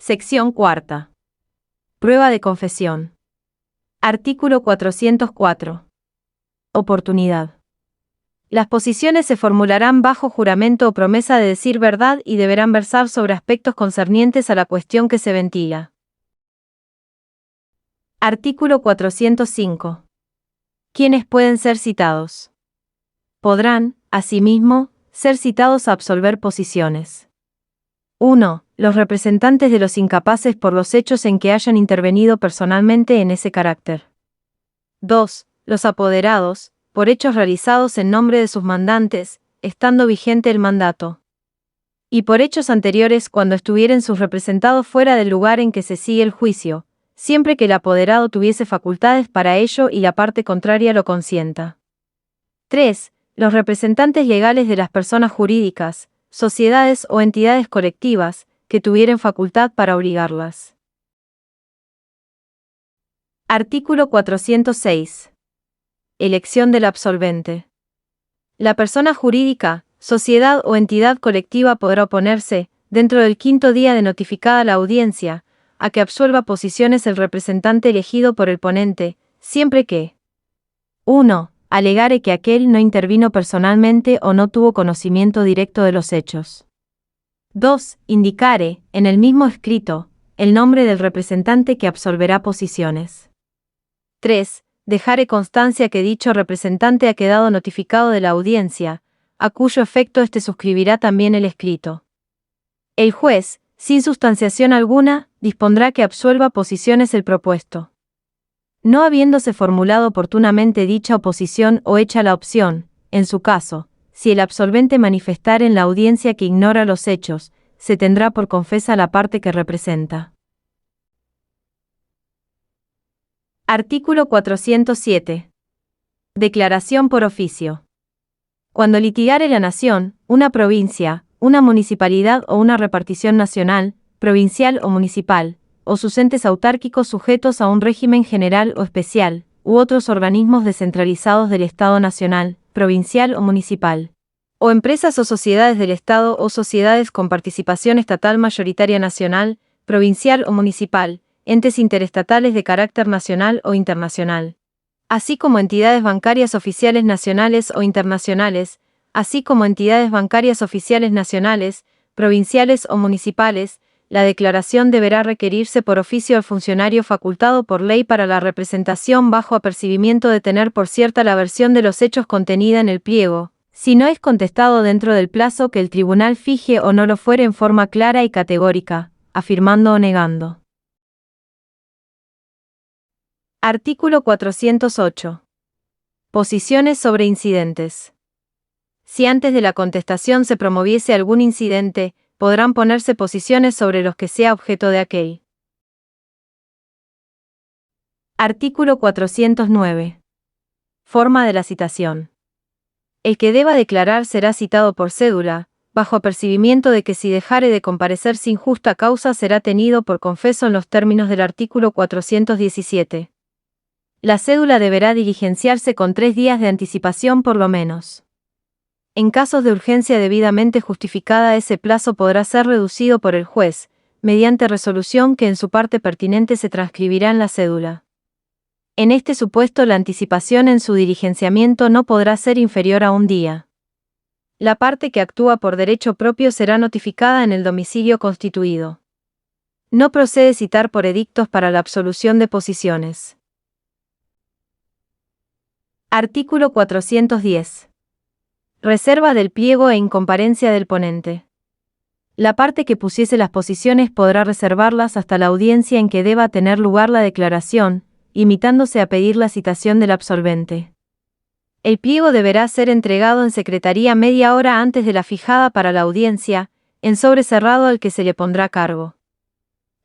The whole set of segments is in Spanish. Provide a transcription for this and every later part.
Sección cuarta. Prueba de confesión. Artículo 404. Oportunidad. Las posiciones se formularán bajo juramento o promesa de decir verdad y deberán versar sobre aspectos concernientes a la cuestión que se ventila. Artículo 405. ¿Quiénes pueden ser citados? Podrán, asimismo, ser citados a absolver posiciones. 1. Los representantes de los incapaces por los hechos en que hayan intervenido personalmente en ese carácter. 2. Los apoderados, por hechos realizados en nombre de sus mandantes, estando vigente el mandato. Y por hechos anteriores cuando estuvieren sus representados fuera del lugar en que se sigue el juicio, siempre que el apoderado tuviese facultades para ello y la parte contraria lo consienta. 3. Los representantes legales de las personas jurídicas, sociedades o entidades colectivas, que tuvieren facultad para obligarlas. Artículo 406. Elección del absolvente. La persona jurídica, sociedad o entidad colectiva podrá oponerse, dentro del 5º día de notificada la audiencia, a que absuelva posiciones el representante elegido por el ponente, siempre que 1. Alegare que aquel no intervino personalmente o no tuvo conocimiento directo de los hechos. 2. Indicare, en el mismo escrito, el nombre del representante que absolverá posiciones. 3. Dejare constancia que dicho representante ha quedado notificado de la audiencia, a cuyo efecto éste suscribirá también el escrito. El juez, sin sustanciación alguna, dispondrá que absuelva posiciones el propuesto. No habiéndose formulado oportunamente dicha oposición o hecha la opción, en su caso, si el absolvente manifestare en la audiencia que ignora los hechos, se tendrá por confesa la parte que representa. Artículo 407. Declaración por oficio. Cuando litigare la nación, una provincia, una municipalidad o una repartición nacional, provincial o municipal, o sus entes autárquicos sujetos a un régimen general o especial, u otros organismos descentralizados del Estado nacional, provincial o municipal, o empresas o sociedades del Estado o sociedades con participación estatal mayoritaria nacional, provincial o municipal, entes interestatales de carácter nacional o internacional, así como entidades bancarias oficiales nacionales o internacionales, así como entidades bancarias oficiales nacionales, provinciales o municipales. La declaración deberá requerirse por oficio al funcionario facultado por ley para la representación bajo apercibimiento de tener por cierta la versión de los hechos contenida en el pliego, si no es contestado dentro del plazo que el tribunal fije o no lo fuere en forma clara y categórica, afirmando o negando. Artículo 408. Posiciones sobre incidentes. Si antes de la contestación se promoviese algún incidente, podrán ponerse posiciones sobre los que sea objeto de aquel. Artículo 409. Forma de la citación. El que deba declarar será citado por cédula, bajo apercibimiento de que si dejare de comparecer sin justa causa será tenido por confeso en los términos del artículo 417. La cédula deberá diligenciarse con 3 días de anticipación por lo menos. En casos de urgencia debidamente justificada, ese plazo podrá ser reducido por el juez, mediante resolución que en su parte pertinente se transcribirá en la cédula. En este supuesto, la anticipación en su diligenciamiento no podrá ser inferior a 1 día. La parte que actúa por derecho propio será notificada en el domicilio constituido. No procede citar por edictos para la absolución de posiciones. Artículo 410. Reserva del pliego e incomparencia del ponente. La parte que pusiese las posiciones podrá reservarlas hasta la audiencia en que deba tener lugar la declaración, limitándose a pedir la citación del absolvente. El pliego deberá ser entregado en secretaría media hora antes de la fijada para la audiencia, en sobre cerrado al que se le pondrá cargo.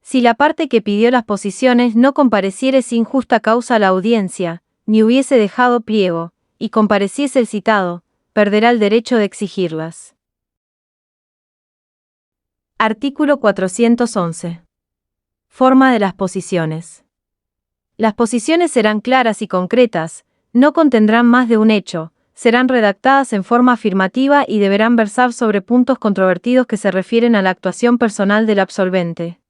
Si la parte que pidió las posiciones no compareciere sin justa causa a la audiencia, ni hubiese dejado pliego, y compareciese el citado, perderá el derecho de exigirlas. Artículo 411. Forma de las posiciones. Las posiciones serán claras y concretas, no contendrán más de un hecho, serán redactadas en forma afirmativa y deberán versar sobre puntos controvertidos que se refieren a la actuación personal del absolvente.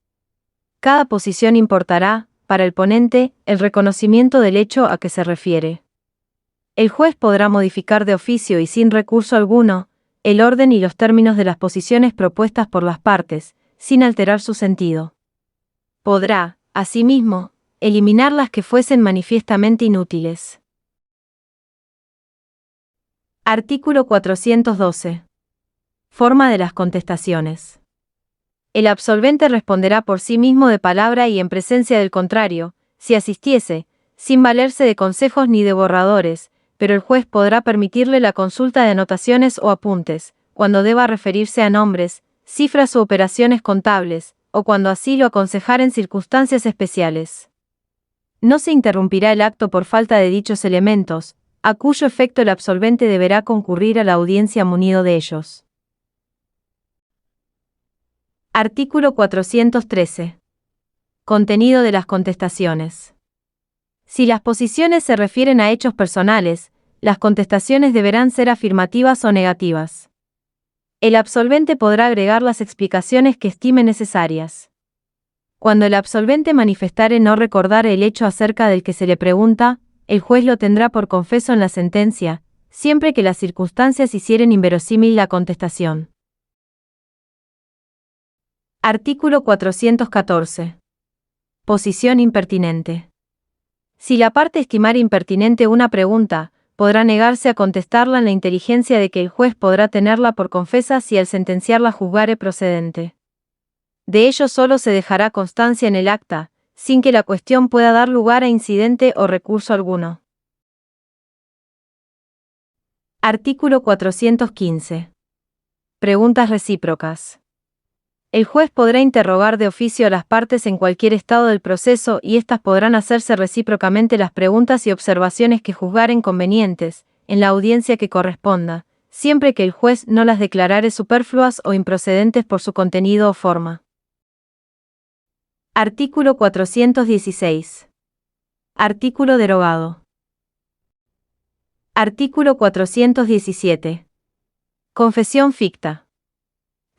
Cada posición importará, para el ponente, el reconocimiento del hecho a que se refiere. El juez podrá modificar de oficio y sin recurso alguno, el orden y los términos de las posiciones propuestas por las partes, sin alterar su sentido. Podrá, asimismo, eliminar las que fuesen manifiestamente inútiles. Artículo 412. Forma de las contestaciones. El absolvente responderá por sí mismo de palabra y en presencia del contrario, si asistiese, sin valerse de consejos ni de borradores, pero el juez podrá permitirle la consulta de anotaciones o apuntes, cuando deba referirse a nombres, cifras u operaciones contables, o cuando así lo aconsejara en circunstancias especiales. No se interrumpirá el acto por falta de dichos elementos, a cuyo efecto el absolvente deberá concurrir a la audiencia munido de ellos. Artículo 413. Contenido de las contestaciones. Si las posiciones se refieren a hechos personales, las contestaciones deberán ser afirmativas o negativas. El absolvente podrá agregar las explicaciones que estime necesarias. Cuando el absolvente manifestare no recordar el hecho acerca del que se le pregunta, el juez lo tendrá por confeso en la sentencia, siempre que las circunstancias hicieren inverosímil la contestación. Artículo 414. Posición impertinente. Si la parte estimare impertinente una pregunta, podrá negarse a contestarla en la inteligencia de que el juez podrá tenerla por confesa si al sentenciarla juzgare procedente. De ello solo se dejará constancia en el acta, sin que la cuestión pueda dar lugar a incidente o recurso alguno. Artículo 415. Preguntas recíprocas. El juez podrá interrogar de oficio a las partes en cualquier estado del proceso y éstas podrán hacerse recíprocamente las preguntas y observaciones que juzgaren convenientes, en la audiencia que corresponda, siempre que el juez no las declarare superfluas o improcedentes por su contenido o forma. Artículo 416. Artículo derogado. Artículo 417. Confesión ficta.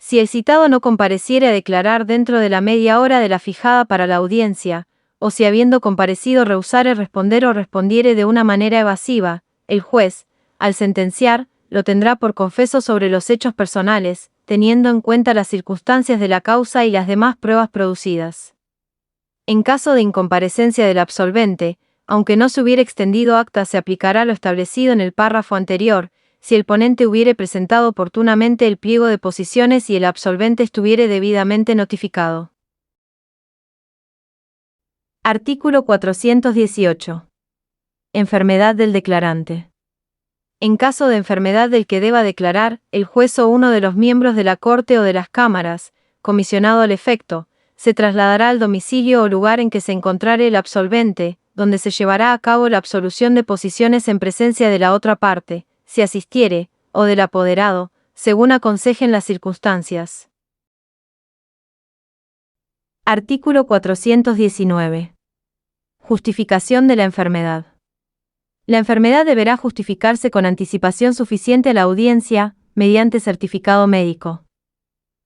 Si el citado no compareciere a declarar dentro de la media hora de la fijada para la audiencia, o si habiendo comparecido rehusare responder o respondiere de una manera evasiva, el juez, al sentenciar, lo tendrá por confeso sobre los hechos personales, teniendo en cuenta las circunstancias de la causa y las demás pruebas producidas. En caso de incomparecencia del absolvente, aunque no se hubiere extendido acta, se aplicará lo establecido en el párrafo anterior, si el ponente hubiere presentado oportunamente el pliego de posiciones y el absolvente estuviere debidamente notificado. Artículo 418. Enfermedad del declarante. En caso de enfermedad del que deba declarar, el juez o uno de los miembros de la Corte o de las cámaras, comisionado al efecto, se trasladará al domicilio o lugar en que se encontrare el absolvente, donde se llevará a cabo la absolución de posiciones en presencia de la otra parte, si asistiere, o del apoderado, según aconsejen las circunstancias. Artículo 419. Justificación de la enfermedad. La enfermedad deberá justificarse con anticipación suficiente a la audiencia, mediante certificado médico.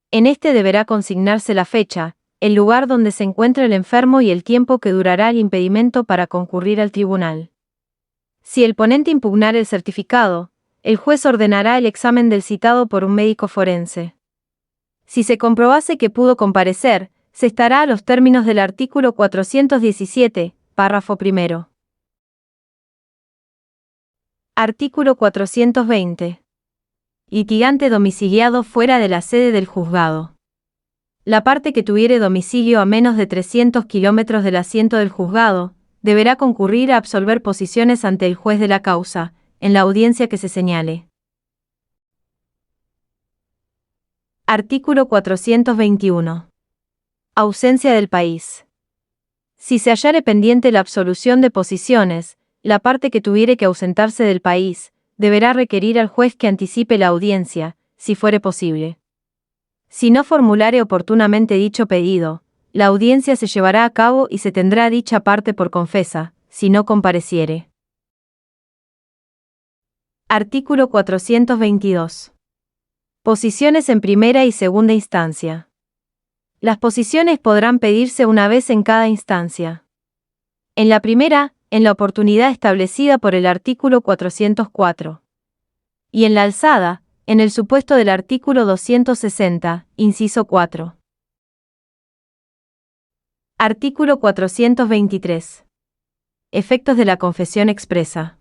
En este deberá consignarse la fecha, el lugar donde se encuentra el enfermo y el tiempo que durará el impedimento para concurrir al tribunal. Si el ponente impugnare el certificado, el juez ordenará el examen del citado por un médico forense. Si se comprobase que pudo comparecer, se estará a los términos del artículo 417, párrafo primero. Artículo 420. Litigante domiciliado fuera de la sede del juzgado. La parte que tuviere domicilio a menos de 300 kilómetros del asiento del juzgado, deberá concurrir a absolver posiciones ante el juez de la causa, en la audiencia que se señale. Artículo 421. Ausencia del país. Si se hallare pendiente la absolución de posiciones, la parte que tuviere que ausentarse del país, deberá requerir al juez que anticipe la audiencia, si fuere posible. Si no formulare oportunamente dicho pedido, la audiencia se llevará a cabo y se tendrá dicha parte por confesa, si no compareciere. Artículo 422. Posiciones en primera y segunda instancia. Las posiciones podrán pedirse una vez en cada instancia. En la primera, en la oportunidad establecida por el artículo 404. Y en la alzada, en el supuesto del artículo 260, inciso 4. Artículo 423. Efectos de la confesión expresa.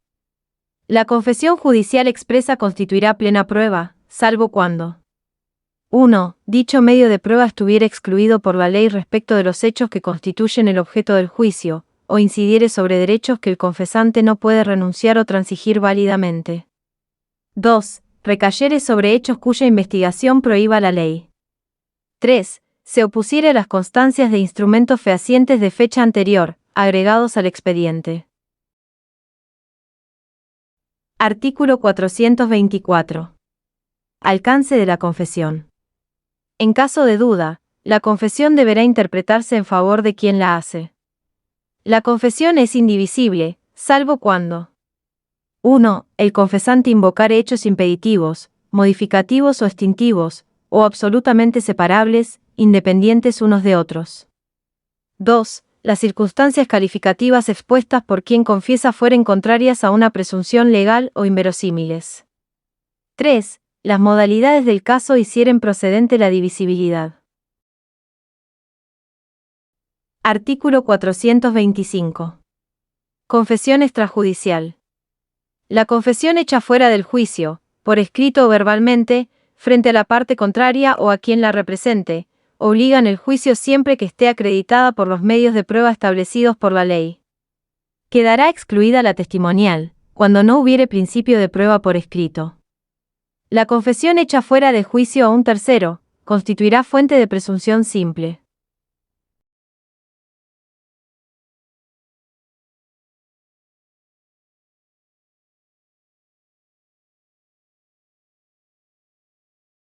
La confesión judicial expresa constituirá plena prueba, salvo cuando 1. Dicho medio de prueba estuviera excluido por la ley respecto de los hechos que constituyen el objeto del juicio, o incidiere sobre derechos que el confesante no puede renunciar o transigir válidamente. 2. Recayere sobre hechos cuya investigación prohíba la ley. 3. Se opusiere a las constancias de instrumentos fehacientes de fecha anterior, agregados al expediente. Artículo 424. Alcance de la confesión. En caso de duda, la confesión deberá interpretarse en favor de quien la hace. La confesión es indivisible, salvo cuando 1. El confesante invocare hechos impeditivos, modificativos o extintivos, o absolutamente separables, independientes unos de otros. 2. Las circunstancias calificativas expuestas por quien confiesa fueren contrarias a una presunción legal o inverosímiles. 3. Las modalidades del caso hicieren procedente la divisibilidad. Artículo 425. Confesión extrajudicial. La confesión hecha fuera del juicio, por escrito o verbalmente, frente a la parte contraria o a quien la represente, obliga en el juicio siempre que esté acreditada por los medios de prueba establecidos por la ley. Quedará excluida la testimonial, cuando no hubiere principio de prueba por escrito. La confesión hecha fuera de juicio a un tercero, constituirá fuente de presunción simple.